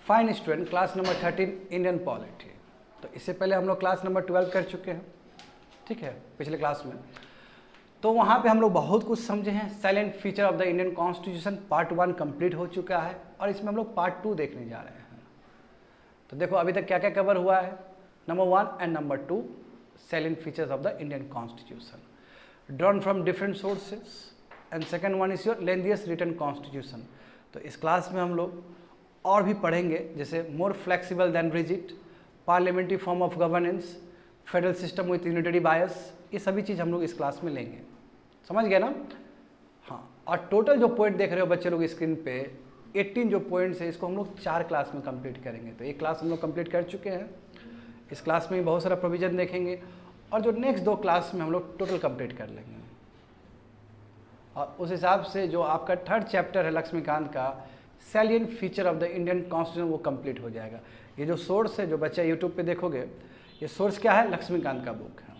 Fine student, class number 13 Indian polity. तो इससे पहले हम लोग क्लास नंबर 12 कर चुके हैं, ठीक है, पिछले क्लास में। तो वहाँ पे हम लोग बहुत कुछ समझे हैं। Silent feature of the Indian constitution part 1 complete हो चुका है और इसमें हम लोग पार्ट 2 देखने जा रहे हैं। तो देखो अभी तक क्या क्या कवर हुआ है। Number 1 and number 2 salient features of the Indian constitution drawn from different sources and second one is your lengthiest written constitution. तो इस क्लास में हम लोग और भी पढ़ेंगे, जैसे more flexible than rigid, parliamentary form of governance, federal system with unitary bias, ये सभी चीज़ हम लोग इस क्लास में लेंगे। समझ गए ना? हाँ, और टोटल जो पॉइंट देख रहे हो बच्चे लोग स्क्रीन पे 18 जो पॉइंट्स है इसको हम लोग 4 क्लास में कंप्लीट करेंगे। तो एक क्लास हम लोग कंप्लीट कर चुके हैं, इस क्लास में बहुत सारा प्रोविजन देखेंगे और जो नेक्स्ट 2 क्लास में हम लोग टोटल कंप्लीट कर लेंगे। और उस हिसाब से जो आपका 3rd चैप्टर है लक्ष्मीकांत का salient feature of the Indian constitution वो कंप्लीट हो जाएगा। ये जो सोर्स है जो बच्चा यूट्यूब पे देखोगे, ये सोर्स क्या है? लक्ष्मीकांत का बुक है।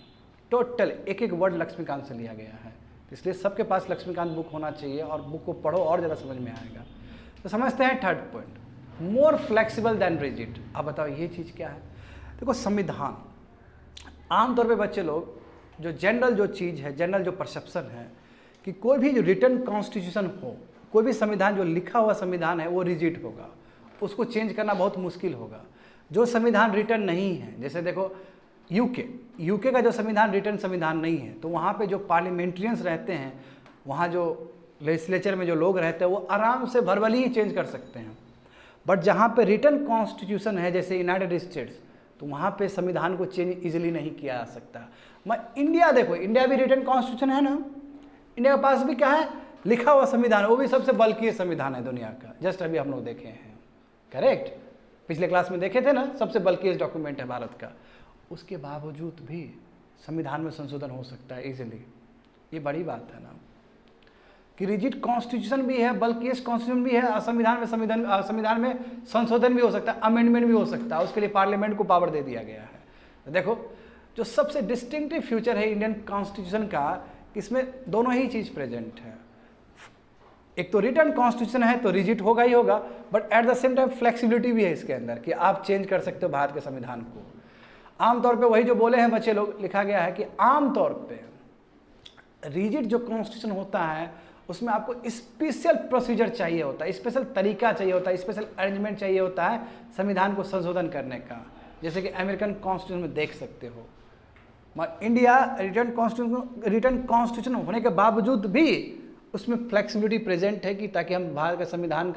टोटल एक एक वर्ड लक्ष्मीकांत से लिया गया है, इसलिए सबके पास लक्ष्मीकांत बुक होना चाहिए और बुक को पढ़ो और ज़्यादा समझ में आएगा। तो समझते हैं 3rd point, more flexible than rigid. अब बताओ ये चीज़ क्या है? देखो संविधान, आमतौर पे बच्चे लोग जो जनरल जो चीज़ है, जनरल जो परसेप्शन है कि कोई भी जो रिटन कॉन्स्टिट्यूशन हो, कोई भी संविधान जो लिखा हुआ संविधान है वो रिजिड होगा, उसको चेंज करना बहुत मुश्किल होगा। जो संविधान रिटन नहीं है, जैसे देखो यूके का जो संविधान रिटन संविधान नहीं है, तो वहाँ पे जो पार्लियामेंट्रियंस रहते हैं, वहाँ जो लेजिस्लेचर में जो लोग रहते हैं वो आराम से वर्बली ही चेंज कर सकते हैं। बट जहाँ पे रिटन कॉन्स्टिट्यूशन है जैसे यूनाइटेड स्टेट्स, तो वहाँ पे संविधान को चेंज इजीली नहीं किया जा सकता। इंडिया देखो, इंडिया भी रिटन कॉन्स्टिट्यूशन है ना, इंडिया के पास भी क्या है? लिखा हुआ संविधान, वो भी सबसे बल्कि संविधान है दुनिया का। जस्ट अभी हम लोग देखे हैं, करेक्ट, पिछले क्लास में देखे थे ना, सबसे बल्कि डॉक्यूमेंट है भारत का। उसके बावजूद भी संविधान में संशोधन हो सकता है इजीली। ये बड़ी बात है ना कि रिजिड कॉन्स्टिट्यूशन भी है, बल्कि कॉन्स्टिट्यूशन भी है, संविधान में संशोधन भी हो सकता है, अमेंडमेंट भी हो सकता है, उसके लिए पार्लियामेंट को पावर दे दिया गया है। तो देखो जो सबसे डिस्टिंक्टिव फ्यूचर है इंडियन कॉन्स्टिट्यूशन का, इसमें दोनों ही चीज़ प्रेजेंट है। एक तो रिटन कॉन्स्टिट्यूशन है तो रिजिड होगा ही होगा, but at the same time flexibility भी है इसके अंदर कि आप चेंज कर सकते हो भारत के संविधान को। आमतौर पे वही जो बोले हैं बच्चे लोग, लिखा गया है कि आमतौर पे रिजिड जो कॉन्स्टिट्यूशन होता है उसमें आपको स्पेशल प्रोसीजर चाहिए होता है, स्पेशल तरीका चाहिए होता है, स्पेशल अरेंजमेंट चाहिए होता है संविधान को संशोधन करने का, जैसे कि अमेरिकन कॉन्स्टिट्यूशन में देख सकते हो। इंडिया रिटन कॉन्स्टिट्यूशन होने के बावजूद भी उसमें फ्लेक्सिबिलिटी प्रेजेंट है कि ताकि हम भारत के संविधान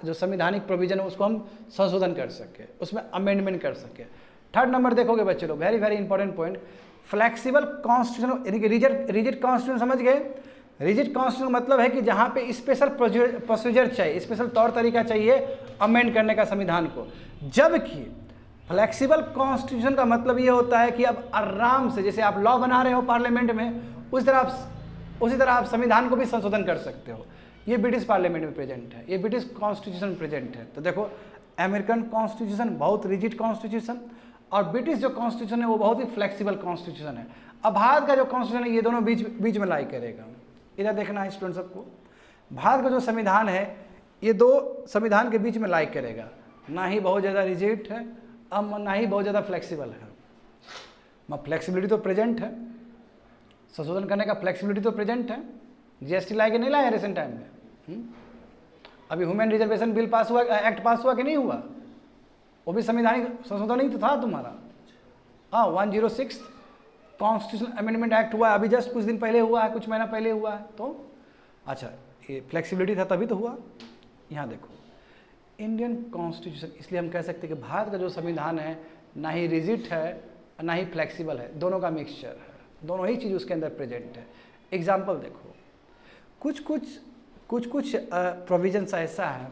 जो संवैधानिक प्रोविजन है उसको हम संशोधन कर सके, उसमें अमेंडमेंट कर सके। 3rd नंबर देखोगे बच्चे लोग, very very important point, flexible constitution, यानी कि रिजिड कॉन्स्टिट्यूशन समझ गए? रिजिड कॉन्स्टिट्यूशन मतलब है कि जहाँ पे स्पेशल प्रोसीजर चाहिए, स्पेशल तौर तरीका चाहिए अमेंड करने का संविधान को। जबकि फ्लेक्सिबल कॉन्स्टिट्यूशन का मतलब ये होता है कि अब आराम से, जैसे आप लॉ बना रहे हो पार्लियामेंट में, उसी तरह आप संविधान को भी संशोधन कर सकते हो। ये ब्रिटिश पार्लियामेंट में प्रेजेंट है, ये ब्रिटिश कॉन्स्टिट्यूशन में प्रेजेंट है। तो देखो अमेरिकन कॉन्स्टिट्यूशन बहुत रिजिड कॉन्स्टिट्यूशन और ब्रिटिश जो कॉन्स्टिट्यूशन है वो बहुत ही फ्लेक्सिबल कॉन्स्टिट्यूशन है। अब भारत का जो कॉन्स्टिट्यूशन है ये दोनों बीच में लाई करेगा। इधर देखना है स्टूडेंट सबको, भारत का जो संविधान है ये 2 संविधान के बीच में लाई करेगा, ना ही बहुत ज़्यादा रिजिड है अब ना ही बहुत ज़्यादा फ्लेक्सिबल है। फ्लेक्सिबिलिटी तो प्रेजेंट है, संशोधन करने का फ्लेक्सिबिलिटी तो प्रेजेंट है। जीएसटी लाए कि नहीं लाए रिसेंट टाइम में? अभी ह्यूमन रिजर्वेशन बिल पास हुआ, एक्ट पास हुआ कि नहीं हुआ? वो भी संवैधानिक संशोधन ही तो था तुम्हारा। हाँ, 106 कॉन्स्टिट्यूशन अमेंडमेंट एक्ट हुआ है, अभी जस्ट कुछ दिन पहले हुआ है, कुछ महीना पहले हुआ है। तो अच्छा, ये फ्लेक्सिबिलिटी था तभी तो हुआ। यहाँ देखो इंडियन कॉन्स्टिट्यूशन, इसलिए हम कह सकते हैं कि भारत का जो संविधान है ना ही रिजिड है ना ही फ्लेक्सिबल है, दोनों का मिक्सचर है, दोनों ही चीज़ उसके अंदर प्रेजेंट है। एग्जाम्पल देखो, कुछ प्रोविजंस ऐसा है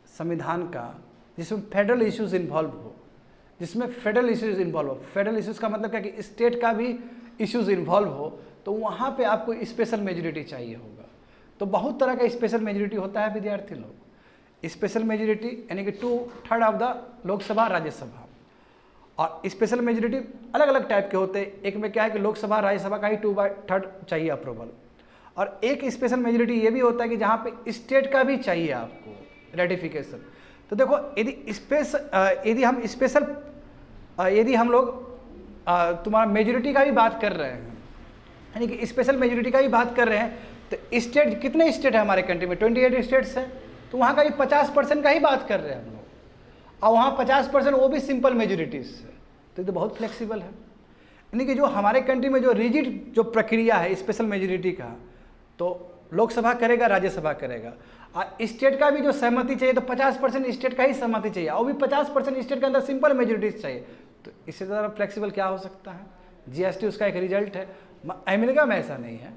संविधान का जिसमें फेडरल इश्यूज इन्वॉल्व हो, फेडरल इश्यूज़ का मतलब क्या कि स्टेट का भी इश्यूज इन्वॉल्व हो, तो वहाँ पे आपको स्पेशल मेजोरिटी चाहिए होगा। तो बहुत तरह का स्पेशल मेजोरिटी होता है विद्यार्थी लोग। स्पेशल मेजोरिटी यानी कि 2/3 ऑफ द लोकसभा राज्यसभा, और स्पेशल मेजोरिटी अलग अलग टाइप के होते हैं। एक में क्या है कि लोकसभा राज्यसभा का ही 2/3 चाहिए अप्रूवल, और एक स्पेशल मेजोरिटी ये भी होता है कि जहाँ पे स्टेट का भी चाहिए आपको रेटिफिकेशन। तो तो देखो यदि हम लोग तुम्हारा मेजोरिटी का भी बात कर रहे हैं, यानी कि स्पेशल मेजोरिटी का भी बात कर रहे हैं, तो स्टेट कितने स्टेट है हमारे कंट्री में? 28 स्टेट्स हैं, तो वहाँ का भी 50% का ही बात कर रहे हैं हम लोग, और वहाँ 50% वो भी सिंपल मेजोरिटीज से, तो ये तो बहुत फ्लेक्सिबल है। यानी कि जो हमारे कंट्री में जो रिजिड जो प्रक्रिया है स्पेशल मेजोरिटी का, तो लोकसभा करेगा, राज्यसभा करेगा, और स्टेट का भी जो सहमति चाहिए तो 50% स्टेट का ही सहमति चाहिए, और भी 50% स्टेट के अंदर सिंपल मेजोरिटीज चाहिए। तो इससे ज़्यादा फ्लेक्सिबल क्या हो सकता है? जीएसटी उसका एक रिजल्ट है। अमेरिका में ऐसा नहीं है।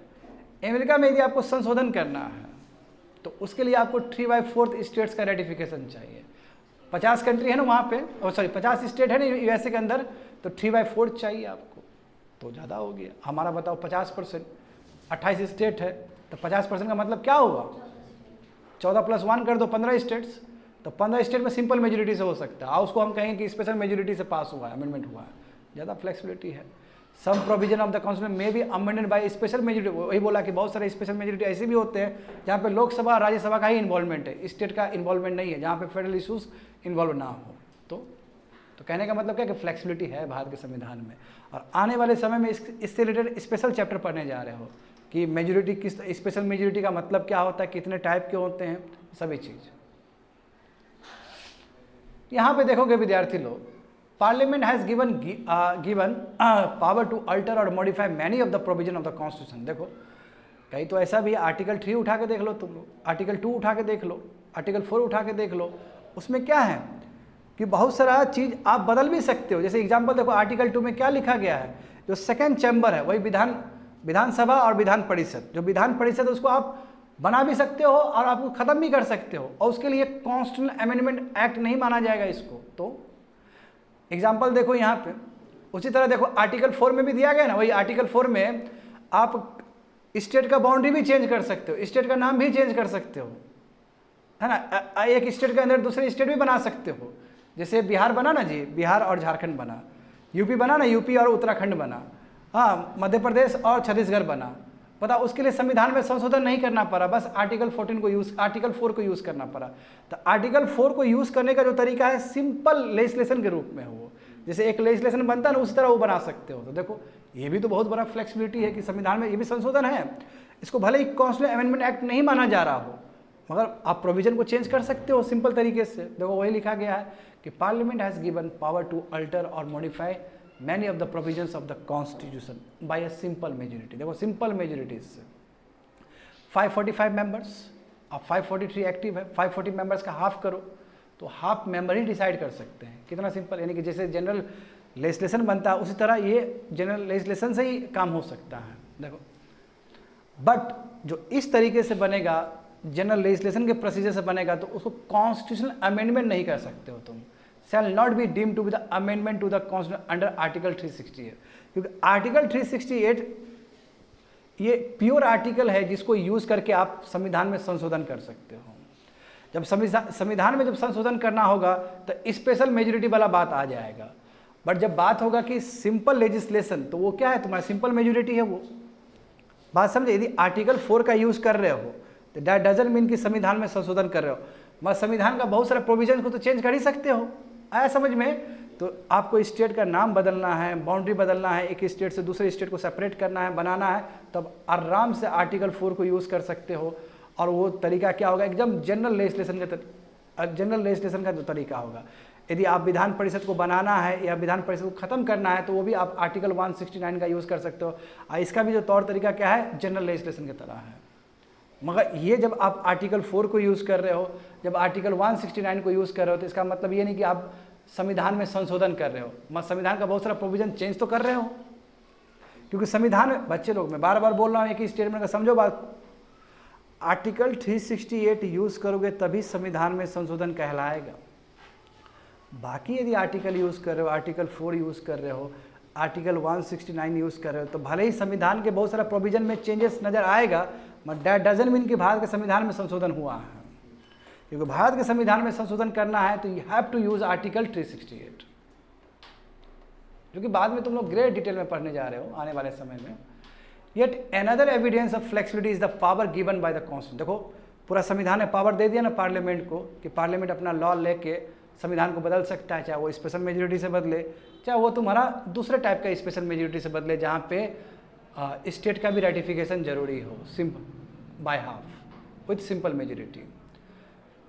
अमेरिका में यदि आपको संशोधन करना है तो उसके लिए आपको 3/4 स्टेट्स का रेटिफिकेशन चाहिए। 50 कंट्री है ना वहाँ पे, और सॉरी 50 स्टेट है ना यूएसए के अंदर, तो 3/4 चाहिए आपको, तो ज़्यादा हो गया। हमारा बताओ 50%, 28 स्टेट है, तो 50% का मतलब क्या होगा? 14 + 1 कर दो, 15 स्टेट्स, तो 15 स्टेट में सिंपल मेजोरिटी से हो सकता है, और उसको हम कहेंगे कि स्पेशल मेजोरिटी से पास हुआ है, अमेंडमेंट हुआ है, ज़्यादा फ्लेक्सिबिलिटी है। सम प्रोविजन ऑफ द कॉन्स्टिट्यूशन में भी अमेंडेड बाय स्पेशल मेजोरिटी। वही बोला कि बहुत सारे स्पेशल मेजोरिटी ऐसे भी होते हैं जहाँ पे लोकसभा और राज्यसभा का ही इन्वॉल्वमेंट है, स्टेट का इन्वॉल्वमेंट नहीं है, जहाँ पे फेडरल इशूज़ इन्वॉल्व ना हो। तो कहने का मतलब क्या कि फ्लेक्सिबिलिटी है भारत के संविधान में। और आने वाले समय में इससे रिलेटेड स्पेशल चैप्टर पढ़ने जा रहे हो कि मेजोरिटी किस, स्पेशल मेजोरिटी का मतलब क्या होता है, कितने टाइप के होते हैं, सभी चीज़। यहाँ पे देखोगे विद्यार्थी लोग, parliament has given power to alter or modify many of the provision of the constitution. देखो कहीं तो ऐसा भी, आर्टिकल 3 उठा के देख लो तुम लोग, आर्टिकल 2 उठा के देख लो, आर्टिकल 4 उठा के देख लो, उसमें क्या है कि बहुत सारा चीज़ आप बदल भी सकते हो। जैसे एग्जाम्पल देखो, आर्टिकल 2 में क्या लिखा गया है, जो सेकेंड चैम्बर है वही विधानसभा और विधान परिषद, जो विधान परिषद उसको आप बना भी सकते हो और आप ख़त्म भी कर सकते हो, और उसके लिए कॉन्स्टिट्यूशनल अमेंडमेंट एक्ट नहीं माना जाएगा इसको। तो एग्जाम्पल देखो यहाँ पे, उसी तरह देखो आर्टिकल 4 में भी दिया गया ना, वही आर्टिकल 4 में आप स्टेट का बाउंड्री भी चेंज कर सकते हो, स्टेट का नाम भी चेंज कर सकते हो, है ना। एक स्टेट के अंदर दूसरे स्टेट भी बना सकते हो। जैसे बिहार बना ना जी, बिहार और झारखंड बना, यूपी बना ना, यूपी और उत्तराखंड बना, हाँ, मध्य प्रदेश और छत्तीसगढ़ बना। पता, उसके लिए संविधान में संशोधन नहीं करना पड़ा, बस आर्टिकल 4 को यूज़ करना पड़ा। तो आर्टिकल 4 को यूज़ करने का जो तरीका है सिंपल लेजिस्लेशन के रूप में हो, जैसे एक लेजिस्लेशन बनता है ना, उसी तरह वो बना सकते हो। तो देखो ये भी तो बहुत बड़ा फ्लेक्सिबिलिटी है कि संविधान में ये भी संशोधन है, इसको भले ही कॉन्स्टिट्यूशनल अमेंडमेंट एक्ट नहीं माना जा रहा हो, मगर आप प्रोविजन को चेंज कर सकते हो सिंपल तरीके से। देखो वही लिखा गया है कि parliament has given power to alter or modify many of the provisions of the constitution by a simple majority. देखो सिंपल मेजोरिटीज से 545 मेंबर्स, अब 543 एक्टिव है, 540 मेंबर्स का हाफ करो तो हाफ मेंबर ही डिसाइड कर सकते हैं। कितना सिंपल, यानी कि जैसे जनरल लेजिस्लेशन बनता है उसी तरह ये जनरल लेजिस्लेशन से ही काम हो सकता है। देखो बट जो इस तरीके से बनेगा, जनरल लेजिस्लेशन के प्रोसीजर से बनेगा, तो उसको कॉन्स्टिट्यूशनल अमेंडमेंट नहीं कर सकते हो तुम। shall not be deemed to be the amendment to the constitution under article 368, क्योंकि आर्टिकल 368 ये प्योर आर्टिकल है जिसको यूज़ करके आप संविधान में संशोधन कर सकते हो। जब संविधान में जब संशोधन करना होगा तो स्पेशल मेजोरिटी वाला बात आ जाएगा, बट जब बात होगा कि सिंपल लेजिस्लेशन, तो वो क्या है, तुम्हारा सिंपल मेजोरिटी है वो बात, समझे। यदि आर्टिकल 4 का यूज़ कर रहे हो तो दैट डजंट मीन कि संविधान में संशोधन कर रहे हो, मगर संविधान का बहुत सारे प्रोविजन को तो चेंज कर ही सकते हो। आया समझ में। तो आपको स्टेट का नाम बदलना है, बाउंड्री बदलना है, एक स्टेट से दूसरे स्टेट को सेपरेट करना है, बनाना है, तब आराम से आर्टिकल 4 को यूज़ कर सकते हो। और वो तरीका क्या होगा, एकदम जनरल लेजिस्लेशन का जो तरीका होगा। यदि आप विधान परिषद को बनाना है या विधान परिषद को ख़त्म करना है तो वो भी आप आर्टिकल 169 का यूज़ कर सकते हो। और इसका भी जो तौर तरीका क्या है, जनरल लेजिस्लेशन की तरह है। मगर ये जब आप आर्टिकल 4 को यूज़ कर रहे हो, जब आर्टिकल 169 को यूज़ कर रहे हो, तो इसका मतलब ये नहीं कि आप संविधान में संशोधन कर रहे हो, मगर संविधान का बहुत सारा प्रोविजन चेंज तो कर रहे हो। क्योंकि संविधान में, बच्चे लोग मैं बार बार बोल रहा हूँ एक ही स्टेटमेंट का, समझो बात, आर्टिकल 368 यूज़ करोगे तभी संविधान में संशोधन कहलाएगा। बाकी यदि आर्टिकल यूज़ कर रहे हो, आर्टिकल 4 यूज़ कर रहे हो, आर्टिकल 169 यूज़ कर रहे हो, तो भले ही संविधान के बहुत सारा प्रोविजन में चेंजेस नज़र आएगा, मगर दैट डजंट मीन कि भारत के संविधान में संशोधन हुआ है। क्योंकि भारत के संविधान में संशोधन करना है तो you have to use article 368, जो कि बाद में तुम लोग ग्रेट डिटेल में पढ़ने जा रहे हो आने वाले समय में। Yet another evidence of flexibility is the power given by the constitution. देखो पूरा संविधान ने पावर दे दिया ना पार्लियामेंट को कि पार्लियामेंट अपना लॉ लेके संविधान को बदल सकता है, चाहे वो स्पेशल मेजोरिटी से बदले, चाहे वो तुम्हारा दूसरे टाइप का स्पेशल मेजोरिटी से बदले, जहाँ पे स्टेट का भी रेटिफिकेशन जरूरी हो, simple by half with simple majority.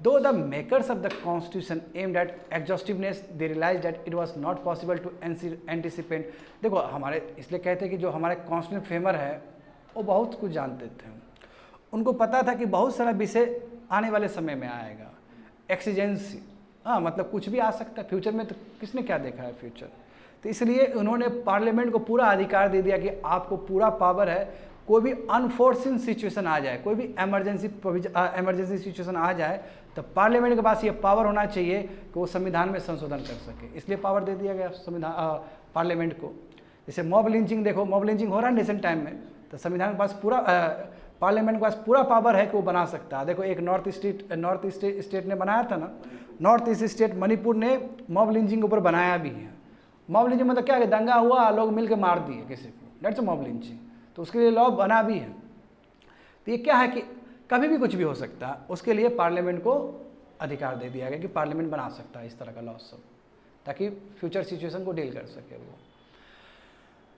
Though the makers of the constitution aimed at exhaustiveness, they realized that it was not possible to anticipate। देखो हमारे इसलिए कहते हैं कि जो हमारे कॉन्स्टिट्यूशन फेमर है वो बहुत कुछ जानते थे, उनको पता था कि बहुत सारा विषय आने वाले समय में आएगा, एक्सीजेंसी, हाँ मतलब कुछ भी आ सकता है फ्यूचर में, तो किसने क्या देखा है फ्यूचर। तो इसलिए उन्होंने पार्लियामेंट को पूरा अधिकार दे दिया कि आपको पूरा पावर है, कोई भी अनफोर्सिन सिचुएशन आ जाए, कोई भी इमरजेंसी सिचुएशन आ जाए, तो पार्लियामेंट के पास ये पावर होना चाहिए कि वो संविधान में संशोधन कर सके, इसलिए पावर दे दिया गया संविधान पार्लियामेंट को। जैसे मॉब लिंचिंग, देखो मॉब लिंचिंग हो रहा है रिसेंट टाइम में, तो संविधान के पास पूरा पार्लियामेंट के पास पूरा पावर है कि वो बना सकता है। देखो एक नॉर्थ ईस्ट स्टेट ने बनाया था ना, नॉर्थ ईस्ट स्टेट मणिपुर ने मॉब लिंचिंग के ऊपर बनाया भी है। मॉब लिंचिंग मतलब क्या है, दंगा हुआ, लोग मिल के मार दिए किसी को, डेट्स मॉब लिंचिंग, तो उसके लिए लॉ बना भी है। तो ये क्या है कि कभी भी कुछ भी हो सकता है, उसके लिए पार्लियामेंट को अधिकार दे दिया गया कि पार्लियामेंट बना सकता है इस तरह का लॉ सब, ताकि फ्यूचर सिचुएशन को डील कर सके वो।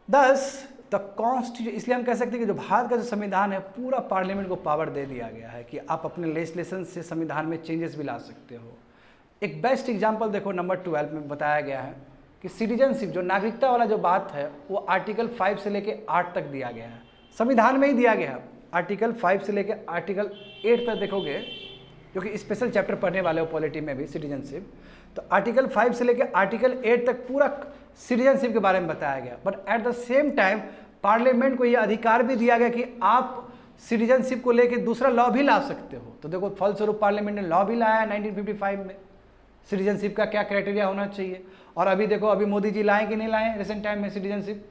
दस द कॉन्स्टिट्यूशन, इसलिए हम कह सकते हैं कि जो भारत का जो संविधान है पूरा पार्लियामेंट को पावर दे दिया गया है कि आप अपने लेजिस्लेशन से संविधान में चेंजेस भी ला सकते हो। एक बेस्ट एग्जाम्पल देखो नंबर 12 में बताया गया है कि सिटीजनशिप, जो नागरिकता वाला जो बात है, वो आर्टिकल 5 से लेके 8 तक दिया गया है, संविधान में ही दिया गया है। आर्टिकल 5 से लेके आर्टिकल 8 तक देखोगे, जो कि स्पेशल चैप्टर पढ़ने वाले हो पॉलिटी में भी सिटीजनशिप, तो आर्टिकल 5 से लेके आर्टिकल 8 तक पूरा सिटीजनशिप के बारे में बताया गया। But at the same time parliament को ये अधिकार भी दिया गया कि आप सिटीजनशिप को लेके दूसरा लॉ भी ला सकते हो। तो देखो फलस्वरूप पार्लियामेंट ने लॉ भी लाया 1955 में, सिटीजनशिप का क्या क्राइटेरिया होना चाहिए। और अभी देखो अभी मोदी जी लाए कि नहीं लाए, रिसेंट टाइम में सिटीजनशिप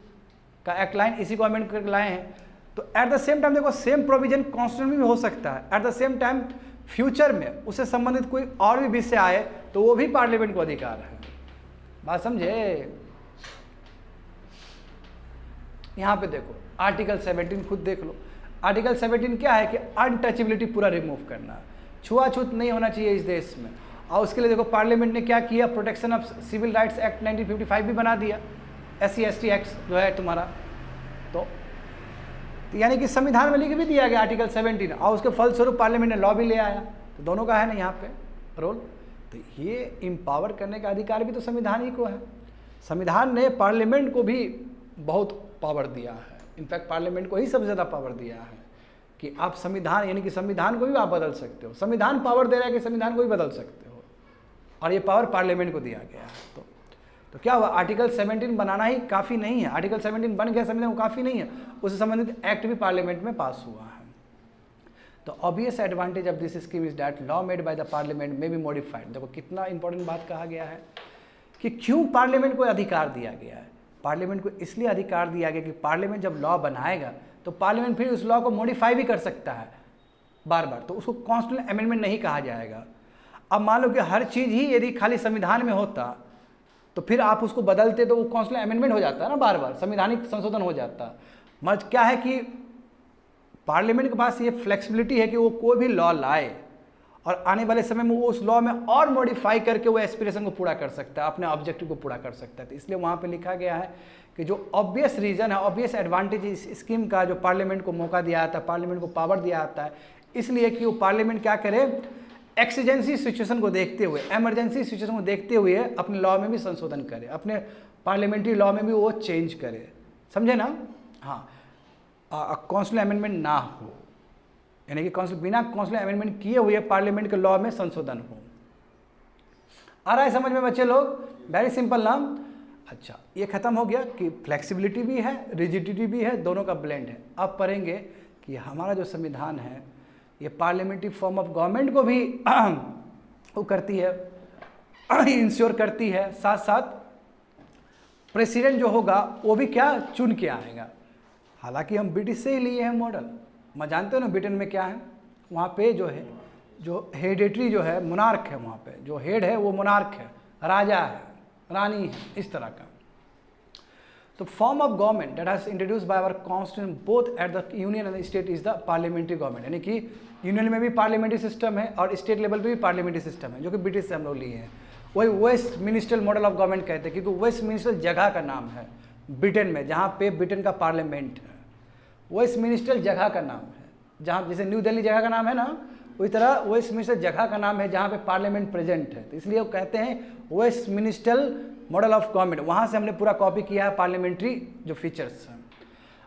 का एक्ट लाइन, इसी को अमेंड करके लाए हैं। तो एट द सेम टाइम देखो सेम प्रोविजन कॉन्स्टिट्यूशन में भी हो सकता है, eight the same time future में उससे संबंधित कोई और भी विषय आए तो वो भी पार्लियामेंट को अधिकार है। बात समझे। यहां पे देखो आर्टिकल 17 खुद देख लो। आर्टिकल 17 क्या है कि अनटचेबिलिटी पूरा रिमूव करना, छुआछूत नहीं होना चाहिए इस देश में। और उसके लिए देखो पार्लियामेंट ने क्या किया, protection of civil rights act 1955 भी बना दिया, SC/ST एक्ट जो है तुम्हारा। तो यानी कि संविधान में लिख भी दिया गया आर्टिकल 17, और उसके फलस्वरूप पार्लियामेंट ने लॉ भी ले आया। तो दोनों का है ना यहाँ पे रोल। तो ये एम्पावर करने का अधिकार भी तो संविधान ही को है। संविधान ने पार्लियामेंट को भी बहुत पावर दिया है, इनफैक्ट पार्लियामेंट को ही सबसे ज़्यादा पावर दिया है कि आप संविधान, यानी कि संविधान को भी आप बदल सकते हो। संविधान पावर दे रहा है कि संविधान को भी बदल सकते हो, और ये पावर पार्लियामेंट को दिया गया है। तो क्या हुआ, आर्टिकल 17 बनाना ही काफ़ी नहीं है, आर्टिकल 17 बन गया संविधान, वो काफ़ी नहीं है, उससे संबंधित एक्ट भी पार्लियामेंट में पास हुआ है। तो obvious advantage of this scheme is that law made by the parliament में बी मॉडिफाइड। देखो कितना इंपॉर्टेंट बात कहा गया है कि क्यों पार्लियामेंट को अधिकार दिया गया है। पार्लियामेंट को इसलिए अधिकार दिया गया कि पार्लियामेंट जब लॉ बनाएगा तो पार्लियामेंट फिर उस लॉ को मॉडिफाई भी कर सकता है बार बार, तो उसको कॉन्स्टिट्यूशनल अमेंडमेंट नहीं कहा जाएगा। अब मान लो कि हर चीज़ ही यदि खाली संविधान में होता तो फिर आप उसको बदलते तो वो कॉन्स्टिट्यूशनल अमेंडमेंट हो जाता है ना, बार बार संवैधानिक संशोधन हो जाता। मत क्या है कि पार्लियामेंट के पास ये फ्लेक्सिबिलिटी है कि वो कोई भी लॉ लाए और आने वाले समय में वो उस लॉ में और मॉडिफाई करके वो एस्पिरेशन को पूरा कर सकता है, अपने ऑब्जेक्टिव को पूरा कर सकता है। तो इसलिए वहाँ पे लिखा गया है कि जो ऑब्वियस रीज़न है, ऑब्वियस एडवांटेज इस स्कीम का, जो पार्लियामेंट को मौका दिया जाता है, पार्लियामेंट को पावर दिया जाता है, इसलिए कि वो पार्लियामेंट क्या करे, एक्सीजेंसी सिचुएशन को देखते हुए, एमरजेंसी सिचुएशन को देखते हुए अपने लॉ में भी संशोधन करे, अपने पार्लियामेंट्री लॉ में भी वो चेंज करे। समझे ना। हाँ, कॉन्स्टिट्यूशनल अमेंडमेंट ना हो, यानी कि बिना कॉन्स्टिट्यूशनल अमेंडमेंट किए हुए पार्लियामेंट के लॉ में संशोधन हो। आ रहा है समझ में बच्चे लोग? वेरी सिंपल ना। अच्छा, ये खत्म हो गया कि फ्लेक्सिबिलिटी भी है, रिजिडिटी भी है, दोनों का ब्लेंड है। अब पढ़ेंगे कि हमारा जो संविधान है ये पार्लियामेंट्री फॉर्म ऑफ गवर्नमेंट को भी वो करती है, इंश्योर करती है, साथ साथ प्रेसिडेंट जो होगा वो भी क्या चुन के आएगा। हालांकि हम ब्रिटिश से ही लिए हैं मॉडल। मैं जानते हो ना ब्रिटेन में क्या है, वहाँ पे जो है, जो हेडिटरी जो है, मोनार्क है, वहाँ पे जो हेड है वो मोनार्क है, राजा है, रानी है, इस तरह का। तो form of government that has introduce by our constitution both at the union and state is the parliamentary government, यानी कि यूनियन में भी पार्लियामेंट्री सिस्टम है और स्टेट लेवल पे भी पार्लियामेंट्री सिस्टम है, जो कि ब्रिटिश से हम लोग लिए हैं। वही west ministerial model of government कहते हैं, क्योंकि वेस्ट मिनिस्ट्रियल जगह का नाम है ब्रिटेन में, जहाँ पे ब्रिटेन का पार्लियामेंट है। वेस्ट मिनिस्ट्रियल जगह का नाम है, जहाँ जैसे न्यू दिल्ली जगह का नाम है ना, उसी तरह वेस्ट मिनिस्ट्रियल जगह का नाम है जहाँ पे पार्लियामेंट प्रेजेंट है, तो इसलिए वो कहते हैं west ministerial model of government. वहाँ से हमने पूरा कॉपी किया है पार्लियामेंट्री जो फीचर्स हैं।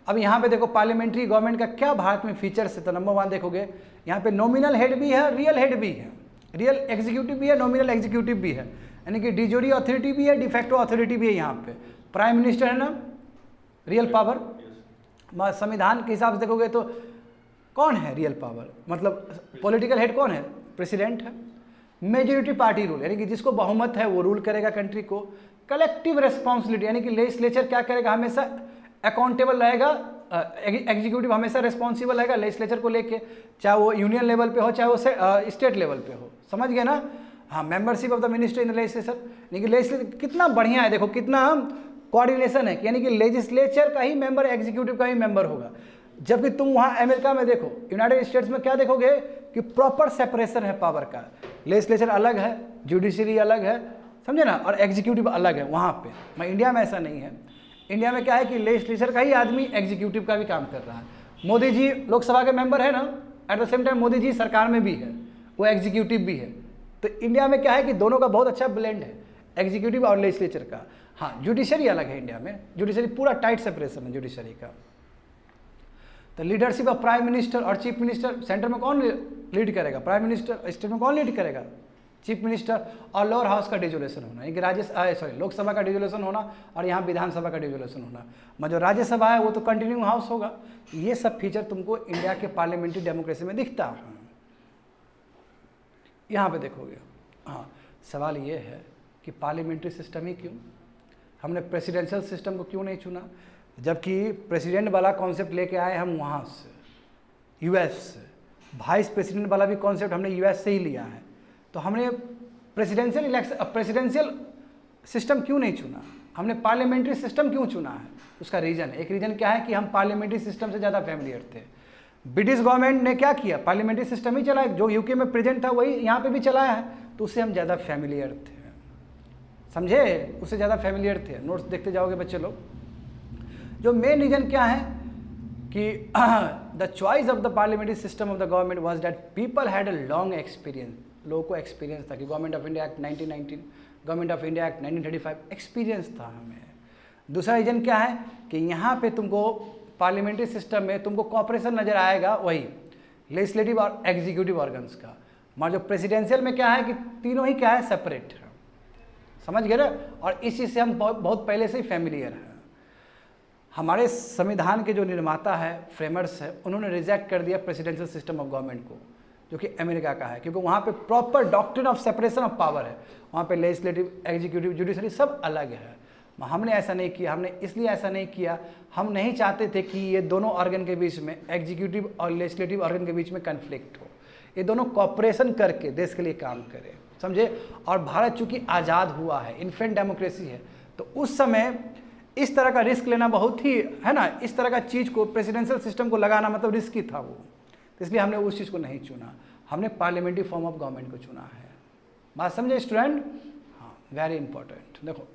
अब यहाँ पे देखो पार्लियामेंट्री गवर्नमेंट का क्या भारत में फीचर्स है, तो नंबर 1 देखोगे यहाँ पे नॉमिनल हेड भी है, रियल हेड भी है, रियल एग्जीक्यूटिव भी है, नॉमिनल एग्जीक्यूटिव भी है, यानी कि डिजोरी अथॉरिटी भी है, डिफेक्टो अथॉरिटी भी है। यहाँ पे प्राइम मिनिस्टर है ना, रियल पावर। संविधान के हिसाब से देखोगे तो कौन है रियल पावर, मतलब पॉलिटिकल हेड कौन है, प्रेसिडेंट है। मेजोरिटी पार्टी रूल, यानी कि जिसको बहुमत है वो रूल करेगा कंट्री को। कलेक्टिव रेस्पॉन्सिबिलिटी, यानी कि लेजिस्लेचर क्या करेगा, हमेशा अकाउंटेबल रहेगा, एग्जीक्यूटिव हमेशा रिस्पॉन्सिबल रहेगा लेजिस्लेचर को लेके, चाहे वो यूनियन लेवल पे हो चाहे वो स्टेट लेवल पे हो, समझ गए ना। हाँ, membership of the minister in the legislature, यानी कि लेजिस्लेचर कितना बढ़िया है, देखो कितना कोऑर्डिनेशन है, यानी कि लेजिस्लेचर का ही मेंबर एग्जीक्यूटिव का ही मेंबर होगा। जबकि तुम वहाँ अमेरिका में देखो, यूनाइटेड स्टेट्स में क्या देखोगे कि प्रॉपर सेपरेशन है पावर का, लेजिस्लेचर अलग है, जुडिशरी अलग है, समझे ना, और एग्जीक्यूटिव अलग है वहाँ पे। मैं इंडिया में ऐसा नहीं है, इंडिया में क्या है कि लेजिस्लेचर का ही आदमी एग्जीक्यूटिव का भी काम कर रहा है। मोदी जी लोकसभा के मेंबर है ना, at the same time Modi ji सरकार में भी है, वो एग्जीक्यूटिव भी है। तो इंडिया में क्या है कि दोनों का बहुत अच्छा ब्लेंड है, एग्जीक्यूटिव और लेजिस्लेचर का। हाँ, जुडिशरी अलग है इंडिया में, जुडिशरी पूरा टाइट सेपरेशन है जुडिशरी का। तो लीडरशिप ऑफ प्राइम मिनिस्टर और चीफ मिनिस्टर, सेंटर में कौन लीड करेगा, प्राइम मिनिस्टर, स्टेट में कौन लीड करेगा, चीफ मिनिस्टर। और लोअर हाउस का डिजोलेशन होना, यानी लोकसभा का डिजोलेशन होना और यहाँ विधानसभा का डिजोलेशन होना। मैं जो राज्यसभा है वो तो कंटिन्यू हाउस होगा। ये सब फीचर तुमको इंडिया के पार्लियामेंट्री डेमोक्रेसी में दिखता है। यहाँ पे देखोगे, हाँ, सवाल ये है कि पार्लियामेंट्री सिस्टम ही क्यों, हमने प्रेसिडेंशियल सिस्टम को क्यों नहीं चुना, जबकि प्रेसिडेंट वाला कॉन्सेप्ट लेके आए हम वहाँ से यूएस से, वाइस प्रेसिडेंट वाला भी कॉन्सेप्ट हमने यूएस से ही लिया है। तो हमने प्रेसिडेंशियल सिस्टम क्यों नहीं चुना, हमने पार्लियामेंट्री सिस्टम क्यों चुना है, उसका रीज़न, एक रीज़न क्या है कि हम पार्लियामेंट्री सिस्टम से ज़्यादा फैमिलियर थे। ब्रिटिश गवर्नमेंट ने क्या किया, पार्लियामेंट्री सिस्टम ही चलाया, जो यूके में प्रेजेंट था वही यहाँ पे भी चलाया है, तो उससे हम ज़्यादा फैमिलियर थे, समझे, उससे ज़्यादा फैमिलियर थे। नोट्स देखते जाओगे बच्चे लोग। जो मेन रीज़न क्या है कि the choice of the parliamentary system of the government was that people had a long experience, लोगों को एक्सपीरियंस था कि government of India act 1919, government of India act 1935, experience था हमें। दूसरा रीज़न क्या है कि यहाँ पे तुमको पार्लियामेंट्री सिस्टम में तुमको कॉपरेशन नज़र आएगा, वही लेजिस्लेटिव और एग्जीक्यूटिव ऑर्गन्स का। मगर जो प्रेसिडेंशियल में क्या है कि तीनों ही क्या है, सेपरेट है, समझ गए ना। और इस चीज़ से हम बहुत पहले से ही फैमिलियर हैं। हमारे संविधान के जो निर्माता है, फ्रेमर्स है, उन्होंने रिजेक्ट कर दिया प्रेसिडेंशियल सिस्टम ऑफ गवर्नमेंट को, जो कि अमेरिका का है, क्योंकि वहाँ पे proper doctrine of separation of power है, वहाँ पे लेजिस्लेटिव, एग्जीक्यूटिव, जुडिशरी सब अलग है। हमने ऐसा नहीं किया, हमने इसलिए ऐसा नहीं किया, हम नहीं चाहते थे कि ये दोनों ऑर्गन के बीच में, एग्जीक्यूटिव और लेजिस्लेटिव ऑर्गन के बीच में कन्फ्लिक्ट हो, ये दोनों कॉपरेशन करके देश के लिए काम करें, समझे। और भारत चूँकि आज़ाद हुआ है, इन्फेंट डेमोक्रेसी है, तो उस समय इस तरह का रिस्क लेना बहुत ही, है ना, इस तरह का चीज़ को प्रेसिडेंशियल सिस्टम को लगाना मतलब रिस्की था वो, तो इसलिए हमने उस चीज़ को नहीं चुना, हमने पार्लियामेंट्री फॉर्म ऑफ गवर्नमेंट को चुना है। बात समझे स्टूडेंट? हाँ, वेरी इंपॉर्टेंट। देखो,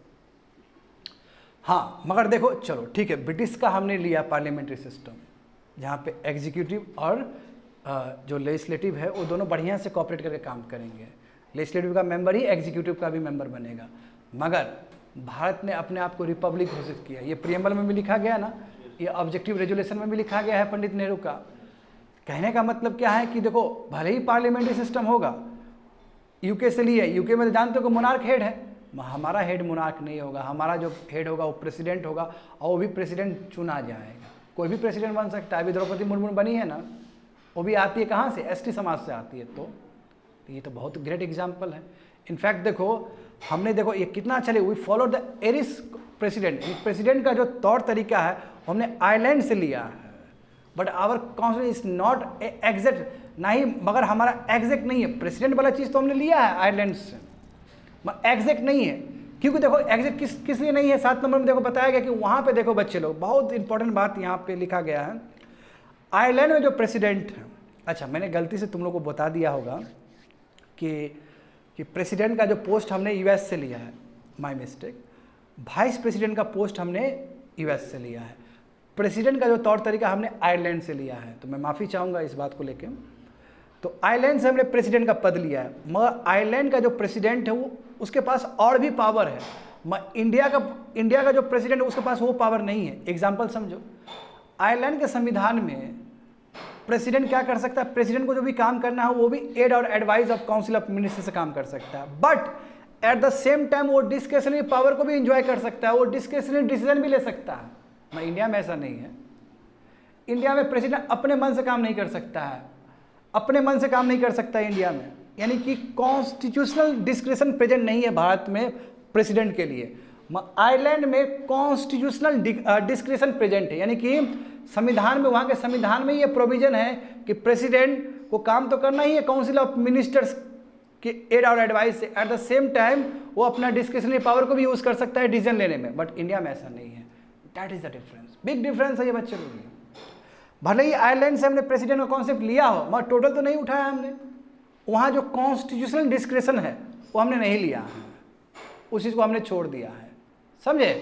हाँ, मगर देखो, चलो ठीक है, ब्रिटिश का हमने लिया पार्लियामेंट्री सिस्टम, जहाँ पे एग्जीक्यूटिव और जो लेजिस्लेटिव है वो दोनों बढ़िया से कॉपरेट करके काम करेंगे, लेजिस्लेटिव का मेंबर ही एग्जीक्यूटिव का भी मेंबर बनेगा। मगर भारत ने अपने आप को रिपब्लिक घोषित किया, ये प्रियम्बल में भी लिखा गया ना, ये ऑब्जेक्टिव रेजोल्यूशन में भी लिखा गया है पंडित नेहरू का। कहने का मतलब क्या है कि देखो, भले ही पार्लियामेंट्री सिस्टम होगा, यूके से लिए, यूके में जानते हो कि मोनार्क हेड है, हमारा हेड मोनार्क नहीं होगा, हमारा जो हेड होगा वो प्रेसिडेंट होगा, और वो भी प्रेसिडेंट चुना जाएगा, कोई भी प्रेसिडेंट बन सकता है। अभी द्रौपदी मुर्मू बनी है ना, वो भी आती है कहाँ से, एसटी समाज से आती है, तो ये तो बहुत ग्रेट एग्जाम्पल है। इनफैक्ट देखो, हमने देखो ये कितना अच्छा लगे, we follow the Irish president, president का जो तौर तरीका है हमने आयरलैंड से लिया है, but our constitution is not exact, नहीं, मगर हमारा एग्जैक्ट नहीं है, प्रेसिडेंट वाला चीज़ तो हमने लिया है आयरलैंड से, एग्जैक्ट नहीं है, क्योंकि देखो एग्जिट किस लिए नहीं है, 7 नंबर में देखो बताया गया कि वहाँ पे देखो बच्चे लोग, बहुत इंपॉर्टेंट बात यहाँ पे लिखा गया है, आयरलैंड में जो प्रेसिडेंट है, अच्छा मैंने गलती से तुम लोग को बता दिया होगा कि प्रेसिडेंट का जो पोस्ट हमने यूएस से लिया है, माय मिस्टेक, वाइस प्रेसिडेंट का पोस्ट हमने यूएस से लिया है, प्रेसिडेंट का जो तौर तरीका हमने आयरलैंड से लिया है, तो मैं माफ़ी चाहूँगा इस बात को लेकर। तो आयरलैंड से हमने प्रेसिडेंट का पद लिया है, मगर आयरलैंड का जो प्रेसिडेंट है वो उसके पास और भी पावर है, मगर इंडिया का जो प्रेसिडेंट है उसके पास वो पावर नहीं है। एग्जाम्पल समझो, आयरलैंड के संविधान में प्रेसिडेंट क्या कर सकता है, प्रेसिडेंट को जो भी काम करना है वो भी एड और advice of council of minister से काम कर सकता है, but at the same time वो डिस्क्रिशनरी पावर को भी इंजॉय कर सकता है, वो डिस्क्रिशनरी डिसीजन भी ले सकता है। मगर इंडिया में ऐसा नहीं है। इंडिया में प्रेसिडेंट अपने मन से काम नहीं कर सकता है, अपने मन से काम नहीं कर सकता है इंडिया में, यानी कि कॉन्स्टिट्यूशनल डिस्क्रिशन प्रेजेंट नहीं है भारत में प्रेसिडेंट के लिए। आयरलैंड में कॉन्स्टिट्यूशनल डिस्क्रिशन प्रेजेंट है, यानी कि संविधान में, वहाँ के संविधान में ये प्रोविजन है कि प्रेसिडेंट को काम तो करना ही है काउंसिल ऑफ मिनिस्टर्स के एड और एडवाइस से, एट द सेम टाइम वो अपना डिस्क्रिशनरी पावर को भी यूज़ कर सकता है डिसीजन लेने में, बट इंडिया में ऐसा नहीं है। That is the difference, big difference है ये बच्चे लोग। भले ही आयरलैंड से हमने प्रेसिडेंट का कॉन्सेप्ट लिया हो, मगर टोटल तो नहीं उठाया हमने, वहाँ जो कॉन्स्टिट्यूशनल डिस्क्रिशन है वो हमने नहीं लिया है, उस चीज़ को हमने छोड़ दिया है, समझे।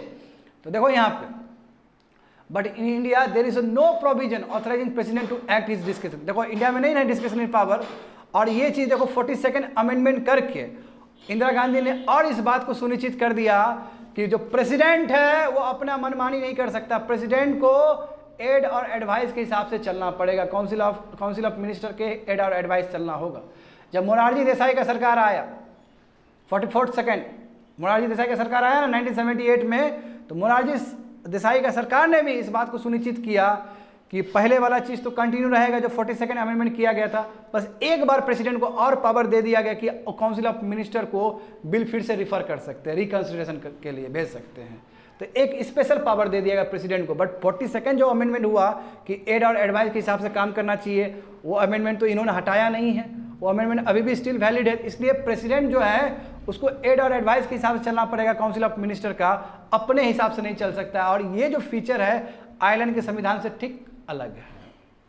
तो देखो यहाँ पे, but in India there is no provision authorising president to act his discretion. देखो इंडिया में नहीं है डिस्क्रिशनरी पावर, और ये चीज़ देखो 42nd अमेंडमेंट करके इंदिरा गांधी ने और इस बात को सुनिश्चित कर दिया कि जो प्रेसिडेंट है वो अपना मनमानी नहीं कर सकता, प्रेसिडेंट को एड और एडवाइस के हिसाब से चलना पड़ेगा, काउंसिल ऑफ मिनिस्टर के एड और एडवाइस चलना होगा। जब मोरारजी देसाई का सरकार आया, 44th मोरारजी देसाई का सरकार आया ना 1978 में, तो मोरारजी देसाई का सरकार ने भी इस बात को सुनिश्चित किया कि पहले वाला चीज़ तो कंटिन्यू रहेगा जो 42nd अमेंडमेंट किया गया था, बस एक बार प्रेसिडेंट को और पावर दे दिया गया कि काउंसिल ऑफ मिनिस्टर को बिल फिर से रिफर कर सकते हैं, रिकंसिडरेशन के लिए भेज सकते हैं, तो एक स्पेशल पावर दे दिया गया प्रेसिडेंट को। बट 42nd जो अमेंडमेंट हुआ कि एड और एडवाइस के हिसाब से काम करना चाहिए, वो अमेंडमेंट तो इन्होंने हटाया नहीं है, वो अमेंडमेंट अभी भी स्टिल वैलिड है। इसलिए प्रेसिडेंट जो है उसको एड और एडवाइस के हिसाब से चलना पड़ेगा, काउंसिल ऑफ मिनिस्टर का अपने हिसाब से नहीं चल सकता है। और ये जो फीचर है आयरलैंड के संविधान से ठीक अलग है,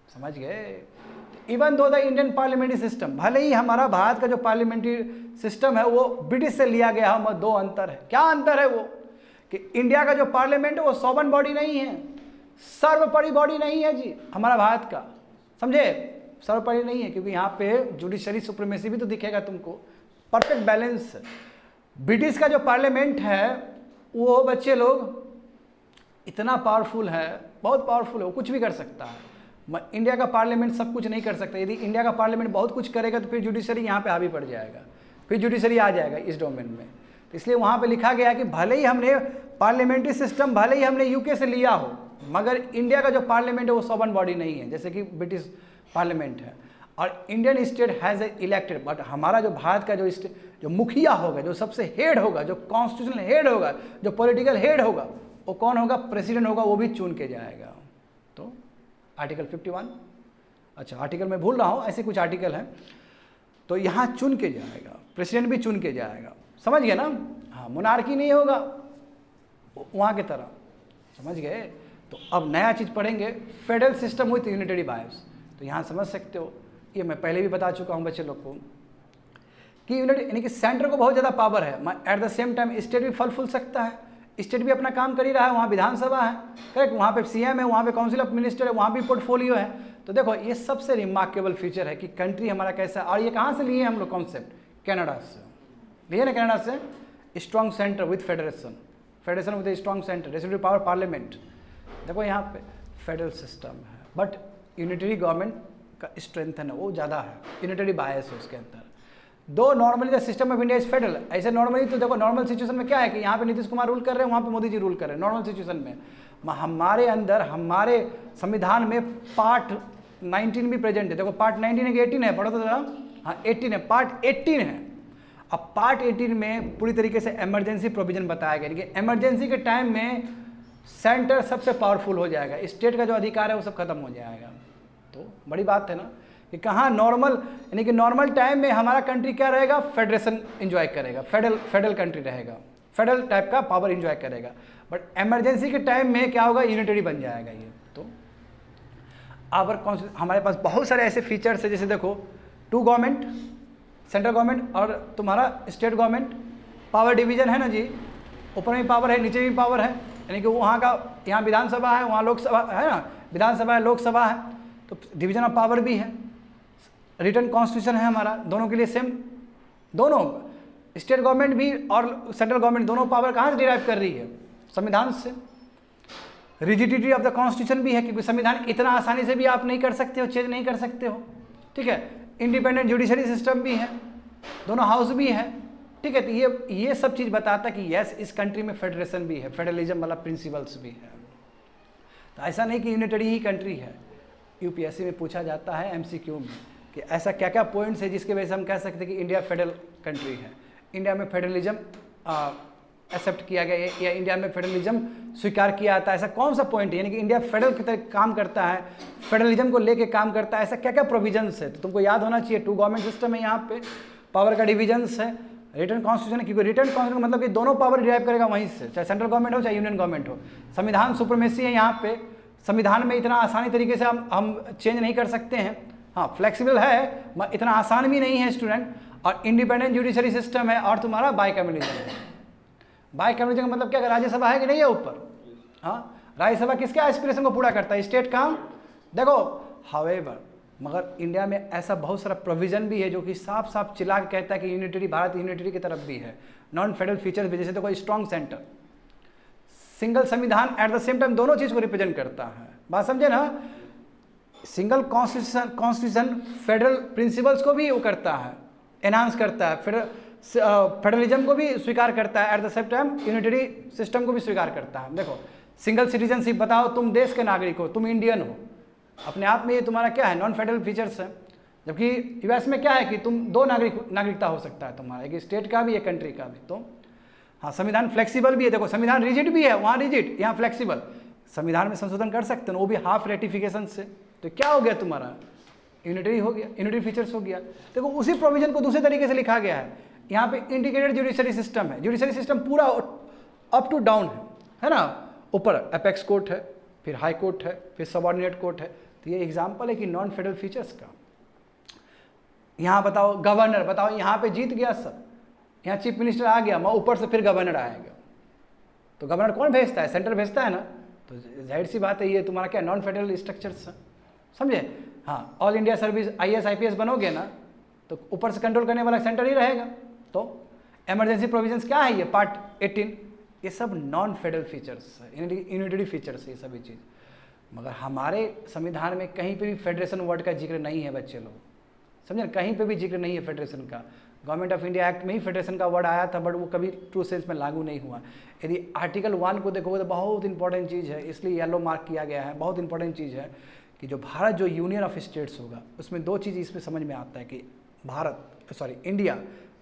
समझ गए। Even though the Indian parliamentary system, भले ही हमारा भारत का जो पार्लियामेंट्री सिस्टम है वो ब्रिटिश से लिया गया है, मगर दो अंतर है। क्या अंतर है वो कि इंडिया का जो पार्लियामेंट है वो सॉवरेन बॉडी नहीं है, सर्वोपरि बॉडी नहीं है जी हमारा भारत का, समझे, सर्वोपरि नहीं है, क्योंकि यहाँ पे जुडिशरी सुप्रीमेसी भी तो दिखेगा तुमको, परफेक्ट बैलेंस। ब्रिटिश का जो पार्लियामेंट है वो बच्चे लोग इतना पावरफुल है, बहुत पावरफुल है, वो कुछ भी कर सकता है। इंडिया का पार्लियामेंट सब कुछ नहीं कर सकता। यदि इंडिया का पार्लियामेंट बहुत कुछ करेगा तो फिर जुडिशरी यहाँ पे हावी पड़ जाएगा, फिर जुडिशरी आ जाएगा इस डोमेन में। तो इसलिए वहाँ पे लिखा गया है कि भले ही हमने पार्लियामेंट्री सिस्टम, भले ही हमने यूके से लिया हो, मगर इंडिया का जो पार्लियामेंट है वो सॉवरेन बॉडी नहीं है, जैसे कि ब्रिटिश पार्लियामेंट है। और Indian state has a elected, but हमारा जो भारत का जो मुखिया होगा, जो सबसे हेड होगा, जो कॉन्स्टिट्यूशनल हेड होगा, जो पॉलिटिकल हेड होगा, वो कौन होगा, प्रेसिडेंट होगा, वो भी चुन के जाएगा। तो आर्टिकल 51, अच्छा आर्टिकल मैं भूल रहा हूँ, ऐसे कुछ आर्टिकल हैं, तो यहाँ चुन के जाएगा, प्रेसिडेंट भी चुन के जाएगा, समझ गए ना। हाँ, मोनार्की नहीं होगा वहाँ की तरह, समझ गए। तो अब नया चीज़ पढ़ेंगे, फेडरल सिस्टम विथ यूनिटरी बायस। तो यहाँ समझ सकते हो, ये मैं पहले भी बता चुका हूँ बच्चे लोग को कि यूनिट यानी कि सेंटर को बहुत ज़्यादा पावर है, eight the same time state भी फल फूल सकता है, स्टेट भी अपना काम कर ही रहा है, वहाँ विधानसभा है, करेक्ट, वहाँ पे सीएम है, वहाँ पे काउंसिल ऑफ मिनिस्टर है, वहाँ भी पोर्टफोलियो है। तो देखो ये सबसे रिमार्केबल फीचर है कि कंट्री हमारा कैसा है। और ये कहाँ से लिए हम लोग कॉन्सेप्ट, कनाडा से लिए ना, कनाडा से, strong centre with federation, federation with strong centre, resident power parliament. देखो यहाँ पे फेडरल सिस्टम है, बट यूनिटरी गवर्नमेंट का स्ट्रेंथन है वो ज़्यादा है, यूनिटरी बायस है उसके अंदर। दो normally the system of India is federal, ऐसे नॉर्मली तो देखो नॉर्मल सिचुएशन में क्या है कि यहाँ पे नीतीश कुमार रूल कर रहे हैं, वहाँ पे मोदी जी रूल कर रहे हैं नॉर्मल सिचुएशन में। हमारे अंदर हमारे संविधान में पार्ट 19 भी प्रेजेंट है। देखो पार्ट 19 है कि 18 है, पढ़ो तो जरा, हाँ 18 है, पार्ट 18 है। अब पार्ट 18 में पूरी तरीके से इमरजेंसी प्रोविजन बताया गया कि इमरजेंसी के टाइम में सेंटर सबसे पावरफुल हो जाएगा, स्टेट का जो अधिकार है वो सब खत्म हो जाएगा। तो बड़ी बात है ना कि कहाँ नॉर्मल यानी कि नॉर्मल टाइम में हमारा कंट्री क्या रहेगा, फेडरेशन एंजॉय करेगा, फेडरल कंट्री रहेगा, फेडरल टाइप का पावर इंजॉय करेगा। बट इमरजेंसी के टाइम में क्या होगा, यूनिटरी बन जाएगा ये। तो अब हमारे पास बहुत सारे ऐसे फीचर्स है, जैसे देखो 2 गवर्नमेंट, सेंट्रल गवर्नमेंट और तुम्हारा स्टेट गवर्नमेंट, पावर डिवीजन है ना जी, ऊपर में पावर है नीचे भी पावर है, यानी कि वहाँ का, यहाँ विधानसभा है वहाँ लोकसभा है ना, विधानसभा है लोकसभा है, तो डिवीजन ऑफ पावर भी है। रिटन कॉन्स्टिट्यूशन है हमारा, दोनों के लिए सेम, दोनों स्टेट गवर्नमेंट भी और सेंट्रल गवर्नमेंट दोनों पावर कहाँ से डिराइव कर रही है, संविधान से। रिजिडिटी ऑफ द कॉन्स्टिट्यूशन भी है, क्योंकि संविधान इतना आसानी से भी आप नहीं कर सकते हो, चेंज नहीं कर सकते हो, ठीक है। इंडिपेंडेंट जुडिशरी सिस्टम भी है, दोनों हाउस भी है, ठीक है। तो ये सब चीज़ बताता कि यस इस कंट्री में फेडरेशन भी है, फेडरलिज्म वाला प्रिंसिपल्स भी है। तो ऐसा नहीं कि यूनिटरी ही कंट्री है। यूपीएससी में पूछा जाता है एमसीक्यू में कि ऐसा क्या क्या पॉइंट्स है जिसके वजह से हम कह सकते हैं कि इंडिया फेडरल कंट्री है, इंडिया में फेडरलिज्म एक्सेप्ट किया गया है या इंडिया में फेडरलिज्म स्वीकार किया जाता है, ऐसा कौन सा पॉइंट है, यानी कि इंडिया फेडरल की तरह काम करता है, फेडरलिज्म को लेके काम करता है, ऐसा क्या क्या प्रोविजंस है। तो तुमको याद होना चाहिए 2 गवर्नमेंट सिस्टम है, यहाँ पे पावर का डिविजन्स है, रिटर्न कॉन्स्टिट्यूशन है, क्योंकि रिटर्न कॉन्स्टिट्यूशन मतलब कि दोनों पावर डिराइव करेगा वहीं से, चाहे सेंट्रल गवर्नमेंट हो चाहे यूनियन गवर्नमेंट हो। संविधान सुप्रीमेसी है यहाँ पे, संविधान में इतना आसानी तरीके से हम चेंज नहीं कर सकते हैं, हाँ फ्लेक्सिबल है, इतना आसान भी नहीं है स्टूडेंट। और इंडिपेंडेंट जुडिशरी सिस्टम है, और तुम्हारा बाइकम्युनिज्म है। बाइकम्युनिज्म का मतलब क्या, राज्यसभा है कि नहीं है ऊपर, हाँ राज्यसभा किसके एस्पिरेशन को पूरा करता है, स्टेट का। देखो हावेवर मगर इंडिया में ऐसा बहुत सारा प्रोविजन भी है जो कि साफ साफ चिल्ला के कहता है कि यूनिटरी, भारत यूनिटरी की तरफ भी है, नॉन फेडरल फीचर्स भी, जैसे देखो स्ट्रॉन्ग सेंटर, सिंगल संविधान, एट द सेम टाइम दोनों चीज़ को रिप्रेजेंट करता है, बात समझे ना। सिंगल कॉन्स्टिट्यूशन फेडरल प्रिंसिपल्स को भी वो करता है, एनहांस करता है, फेडरलिज्म को भी स्वीकार करता है, eight the same time unitary system को भी स्वीकार करता है। देखो सिंगल सिटीजनशिप, बताओ तुम देश के नागरिक हो, तुम इंडियन हो, अपने आप में ये तुम्हारा क्या है, नॉन फेडरल फीचर्स है। जबकि यूएस में क्या है कि तुम 2 नागरिकता हो सकता है तुम्हारा, एक स्टेट का भी एक कंट्री का भी। तो हाँ संविधान फ्लेक्सिबल भी है, देखो संविधान रिजिड भी है, वहाँ रिजिड यहाँ फ्लेक्सिबल, संविधान में संशोधन कर सकते हैं वो भी हाफ रेटिफिकेशन से। तो क्या हो गया तुम्हारा, यूनिटरी हो गया, यूनिटरी फीचर्स हो गया। देखो उसी प्रोविजन को दूसरे तरीके से लिखा गया है, यहाँ पे इंटीग्रेटेड जुडिशरी सिस्टम है, जुडिशरी सिस्टम पूरा अप टू डाउन है ना, ऊपर अपेक्स कोर्ट है, फिर हाई कोर्ट है, फिर सबऑर्डिनेट कोर्ट है। तो ये एग्जाम्पल है कि नॉन फेडरल फीचर्स का। यहाँ बताओ गवर्नर, बताओ यहाँ पे जीत गया सब, यहाँ चीफ मिनिस्टर आ गया, वहाँ ऊपर से फिर गवर्नर आएगा, तो गवर्नर कौन भेजता है, सेंटर भेजता है ना। तो जाहिर सी बात है ये तुम्हारा क्या नॉन फेडरल स्ट्रक्चर्स है, समझे। हाँ all India service IAS IPS बनोगे ना तो ऊपर से कंट्रोल करने वाला सेंटर ही रहेगा। तो इमरजेंसी प्रोविजंस क्या है, ये पार्ट 18, ये सब नॉन फेडरल फीचर्स है, यूनिटरी फीचर्स है ये सभी चीज़। मगर हमारे संविधान में कहीं पे भी फेडरेशन वर्ड का जिक्र नहीं है बच्चे लोग, समझे, कहीं पे भी जिक्र नहीं है फेडरेशन का। गवर्नमेंट ऑफ इंडिया एक्ट में ही फेडरेशन का वर्ड आया था, बट वो कभी ट्रू सेंस में लागू नहीं हुआ। यदि आर्टिकल 1 को देखोगे तो बहुत इंपॉर्टेंट चीज़ है, इसलिए येलो मार्क किया गया है, बहुत इंपॉर्टेंट चीज़ है कि जो भारत जो यूनियन ऑफ स्टेट्स होगा उसमें 2 चीज़ इसमें समझ में आता है कि India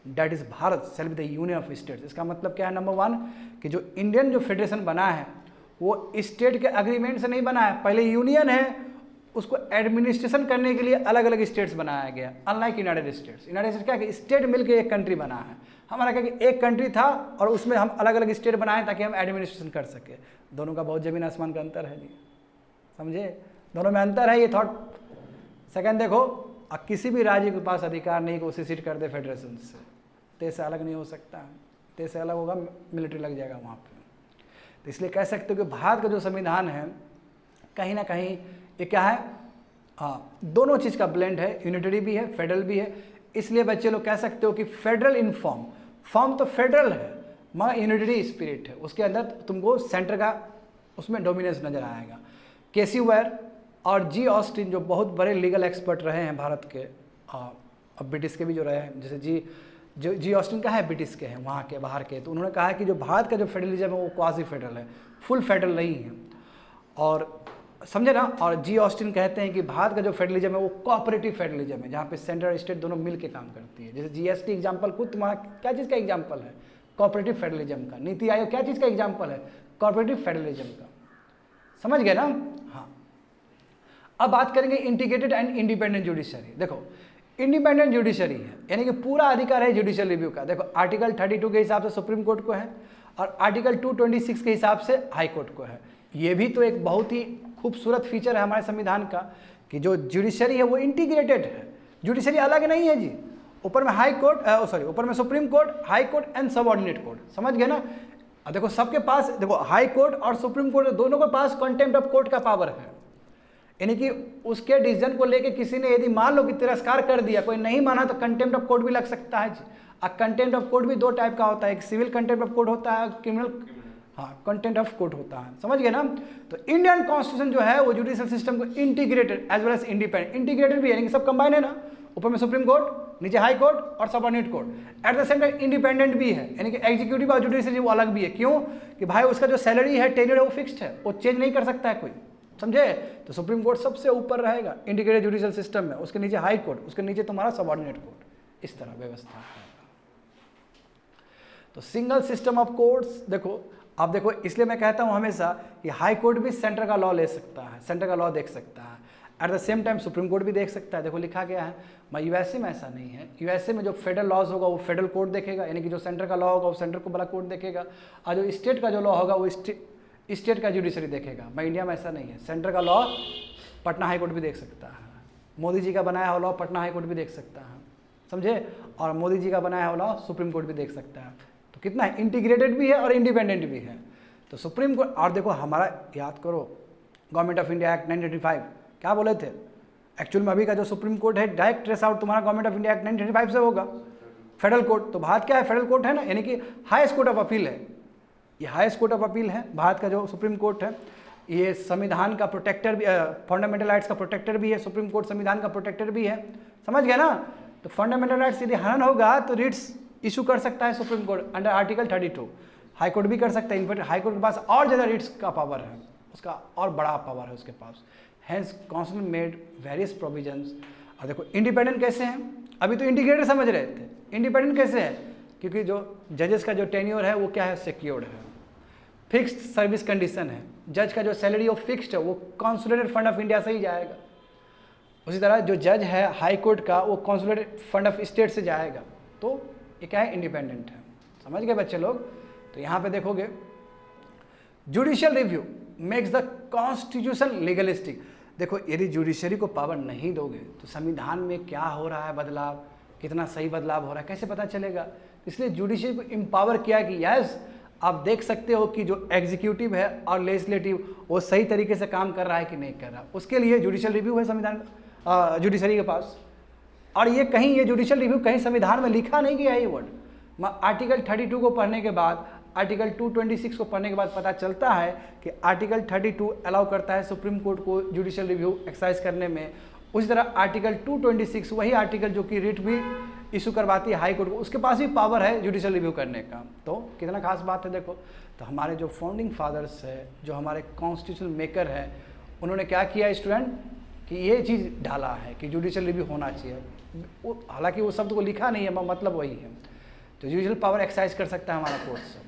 that is Bharat shall be the union of states. इसका मतलब क्या है, नंबर 1 कि जो इंडियन जो फेडरेशन बना है वो स्टेट के अग्रीमेंट से नहीं बना है, पहले यूनियन है, उसको एडमिनिस्ट्रेशन करने के लिए अलग अलग स्टेट्स बनाया गया, unlike United states. United states क्या कि स्टेट मिलकर एक कंट्री बना है, हमारा क्या कि एक कंट्री था और उसमें हम अलग अलग स्टेट बनाए ताकि हम एडमिनिस्ट्रेशन कर सके। दोनों का बहुत ज़मीन आसमान का अंतर है जी, समझे, दोनों में अंतर है ये थॉट। सेकंड देखो, अब किसी भी राज्य के पास अधिकार नहीं कि उसे सीट कर दे फेडरेशन से, देश से अलग नहीं हो सकता, देश से अलग होगा मिलिट्री लग जाएगा वहाँ पे। तो इसलिए कह सकते हो कि भारत का जो संविधान है कहीं ना कहीं ये क्या है, हाँ दोनों चीज़ का ब्लेंड है, यूनिटरी भी है फेडरल भी है। इसलिए बच्चे लोग कह सकते हो कि फेडरल इन फॉर्म तो फेडरल है मगर यूनिटरी स्पिरिट है, उसके अंदर तुमको सेंटर का उसमें डोमिनेंस नजर आएगा। केसी वेयर और जी ऑस्टिन जो बहुत बड़े लीगल एक्सपर्ट रहे हैं भारत के, अब ब्रिटिश के भी जो रहे हैं, जैसे जी ऑस्टिन का है ब्रिटिश के हैं वहाँ के बाहर के, तो उन्होंने कहा है कि जो भारत का जो फेडरलिज्म है वो क्वासी फेडरल है, फुल फेडरल नहीं है। और समझे ना, और जी ऑस्टिन कहते हैं कि भारत का जो फेडरलिज्म है वो कोऑपरेटिव फेडरलिज्म है, जहाँ पे सेंटर और स्टेट दोनों मिल के काम करती है। जैसे जीएसटी एग्जाम्पल खुद तुम्हारा क्या चीज़ का एग्जाम्पल है, कोऑपरेटिव फेडरलिज्म का। नीति आयोग क्या चीज़ का एग्जाम्पल है, कोऑपरेटिव फेडरलिज्म का, समझ गए ना। हाँ अब बात करेंगे इंटीग्रेटेड एंड इंडिपेंडेंट जुडिशरी। देखो इंडिपेंडेंट जुडिशरी है, यानी कि पूरा अधिकार है जुडिशियल रिव्यू का। देखो आर्टिकल 32 के हिसाब से सुप्रीम कोर्ट को है और आर्टिकल 226 के हिसाब से हाई कोर्ट को है। ये भी तो एक बहुत ही खूबसूरत फीचर है हमारे संविधान का कि जो जुडिशरी है वो इंटीग्रेटेड है, जुडिशरी अलग नहीं है जी। ऊपर में हाई कोर्ट ऊपर में supreme court, high court and subordinate court, समझ गए ना। अब देखो सबके पास, देखो हाई कोर्ट और सुप्रीम कोर्ट दोनों के पास कंटेम्प्ट ऑफ कोर्ट का पावर है, यानी कि उसके डिसीजन को लेके किसी ने यदि मान लो कि तिरस्कार कर दिया, कोई नहीं माना, तो कंटेम्प्ट ऑफ कोर्ट भी लग सकता है जी। और कंटेम्प्ट ऑफ कोर्ट भी दो टाइप का होता है, एक सिविल कंटेम्प्ट ऑफ कोर्ट होता है, क्रिमिनल कंटेम्प्ट ऑफ कोर्ट होता है, समझ गए ना। तो इंडियन कॉन्स्टिट्यूशन जो है वो जुडिशियल सिस्टम को integrated as well as independent, integrated भी है, यानी कि सब कंबाइन है ना, ऊपर में सुप्रीम कोर्ट, नीचे हाई कोर्ट और subordinate court. Eight the same time independent भी है, यानी कि एग्जीक्यूटिव और जुडिशियरी वो अलग भी है। क्यों कि भाई उसका जो सैलरी है, टेन्योर है, वो फिक्स्ड है, वो चेंज नहीं कर सकता है कोई, समझे। तो सुप्रीम कोर्ट सबसे ऊपर रहेगा इंटीग्रेटेड जुडिशियल सिस्टम में, उसके नीचे हाई कोर्ट, उसके नीचे तुम्हारा सबऑर्डिनेट कोर्ट, इस तरह व्यवस्था है। तो सिंगल सिस्टम ऑफ कोर्ट्स, देखो अब देखो, इसलिए मैं कहता हूं हमेशा कि हाई कोर्ट भी सेंटर का लॉ ले सकता है, सेंटर का लॉ देख सकता है, eight the same time supreme court भी देख सकता है। देखो लिखा गया है, मैं यूएसए में ऐसा नहीं है, यूएसए में जो फेडरल लॉज होगा वो फेडरल कोर्ट देखेगा, यानी कि जो सेंटर का लॉ होगा वो सेंटर को बड़ा कोर्ट देखेगा, और जो स्टेट का जो लॉ होगा वो स्टेट का जुडिशरी देखेगा। मैं इंडिया में ऐसा नहीं है, सेंटर का लॉ पटना हाई कोर्ट भी देख सकता है, मोदी जी का बनाया हुआ लॉ पटना हाई कोर्ट भी देख सकता है, समझे, और मोदी जी का बनाया हुआ लॉ सुप्रीम कोर्ट भी देख सकता है। तो कितना है, इंटीग्रेटेड भी है और इंडिपेंडेंट भी है। तो सुप्रीम कोर्ट, और देखो हमारा याद करो गवर्नमेंट ऑफ इंडिया एक्ट 1935 क्या बोले थे, एक्चुअल में अभी का जो सुप्रीम कोर्ट है डायरेक्ट ट्रेस आउट तुम्हारा गवर्नमेंट ऑफ इंडिया एक्ट 1935 से होगा, फेडरल कोर्ट। तो भारत क्या है, फेडरल कोर्ट है ना, यानी कि हाईएस्ट कोर्ट ऑफ अपील है, ये हाईएस्ट कोर्ट ऑफ अपील है भारत का जो सुप्रीम कोर्ट है। ये संविधान का प्रोटेक्टर भी, फंडामेंटल राइट्स का प्रोटेक्टर भी है, सुप्रीम कोर्ट संविधान का प्रोटेक्टर भी है, समझ गए ना। तो फंडामेंटल राइट्स यदि हनन होगा तो रिट्स इशू कर सकता है supreme court under article 32, high court भी कर सकता है। इनफैक्ट हाई कोर्ट के पास और ज़्यादा रिट्स का पावर है, उसका और बड़ा पावर है उसके पास। Hence constitution made various provisions. और देखो इंडिपेंडेंट कैसे हैं, अभी तो इंटीग्रेटेड समझ रहे थे, इंडिपेंडेंट कैसे है, क्योंकि जो जजेस का जो टेन्योर है वो क्या है, सिक्योर्ड है, फिक्स्ड सर्विस कंडीशन है, जज का जो सैलरी वो फिक्स्ड है, वो कॉन्सोलिडेटेड फंड ऑफ इंडिया से ही जाएगा। उसी तरह जो जज है हाई कोर्ट का वो कॉन्सोलिडेटेड फंड ऑफ स्टेट से जाएगा। तो ये क्या है, इंडिपेंडेंट है, समझ गए बच्चे लोग। तो यहाँ पे देखोगे judicial review makes the constitution legalistic. देखो यदि जुडिशरी को पावर नहीं दोगे तो संविधान में क्या हो रहा है बदलाव, कितना सही बदलाव हो रहा है, कैसे पता चलेगा। इसलिए जुडिशरी को एम्पावर किया कि यस आप देख सकते हो कि जो एग्जीक्यूटिव है और लेजिस्लेटिव वो सही तरीके से काम कर रहा है कि नहीं कर रहा, उसके लिए जुडिशियल रिव्यू है संविधान जुडिशरी के पास। और ये कहीं, ये जुडिशियल रिव्यू कहीं संविधान में लिखा नहीं गया है ये वर्ड। आर्टिकल 32 को पढ़ने के बाद, आर्टिकल 226 को पढ़ने के बाद पता चलता है कि आर्टिकल 32 अलाउ करता है सुप्रीम कोर्ट को जुडिशियल रिव्यू एक्सरसाइज करने में। उसी तरह आर्टिकल 226 वही आर्टिकल जो कि रिट भी इशू करवाती है हाई कोर्ट को, उसके पास भी पावर है जुडिशियल रिव्यू करने का। तो कितना खास बात है देखो। तो हमारे जो फाउंडिंग फादर्स है, जो हमारे कॉन्स्टिट्यूशन मेकर है, उन्होंने क्या किया स्टूडेंट कि ये चीज़ डाला है कि जुडिशियल रिव्यू होना चाहिए। हालांकि वो शब्द को लिखा नहीं है, मतलब वही है। तो जुडिशियल पावर एक्सरसाइज कर सकता है हमारा कोर्ट से,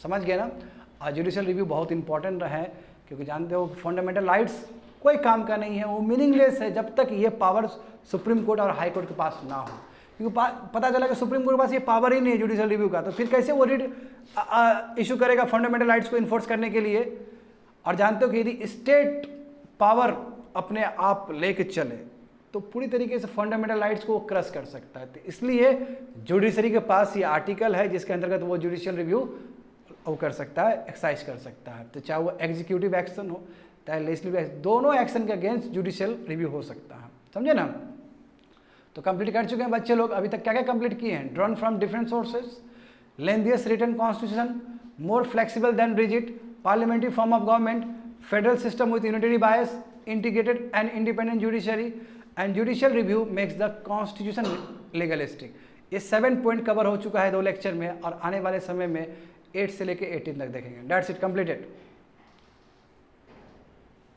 समझ गए ना। और जुडिशियल रिव्यू बहुत इंपॉर्टेंट है, क्योंकि जानते हो फंडामेंटल राइट्स कोई काम का नहीं है, वो मीनिंगलेस है जब तक ये पावर सुप्रीम कोर्ट और हाई कोर्ट के पास ना हो। क्योंकि पता चला कि सुप्रीम कोर्ट के पास ये पावर ही नहीं है जुडिशियल रिव्यू का, तो फिर कैसे वो रिट इशू करेगा फंडामेंटल राइट्स को इन्फोर्स करने के लिए। और जानते हो कि यदि स्टेट पावर अपने आप लेके चले तो पूरी तरीके से फंडामेंटल राइट्स को क्रश कर सकता है। तो इसलिए जुडिशरी के पास ये आर्टिकल है जिसके अंतर्गत वो जुडिशियल रिव्यू वो कर सकता है, एक्सरसाइज कर सकता है। तो चाहे वो एग्जीक्यूटिव एक्शन हो चाहे लेजिस्लेटिव एक्शन, दोनों एक्शन के अगेंस्ट जुडिशियल रिव्यू हो सकता है, समझे ना। तो कंप्लीट कर चुके हैं बच्चे लोग। अभी तक क्या क्या कंप्लीट किए हैं, drawn from different sources, lengthiest written constitution, more flexible than rigid, parliamentary form of government, federal system with unitary bias, integrated and independent judiciary and judicial review makes the constitution legalistic. ये 7 point cover हो चुका है 2 lecture में, और आने वाले समय में 8 से लेकर 18 तक देखेंगे। That's it, completed.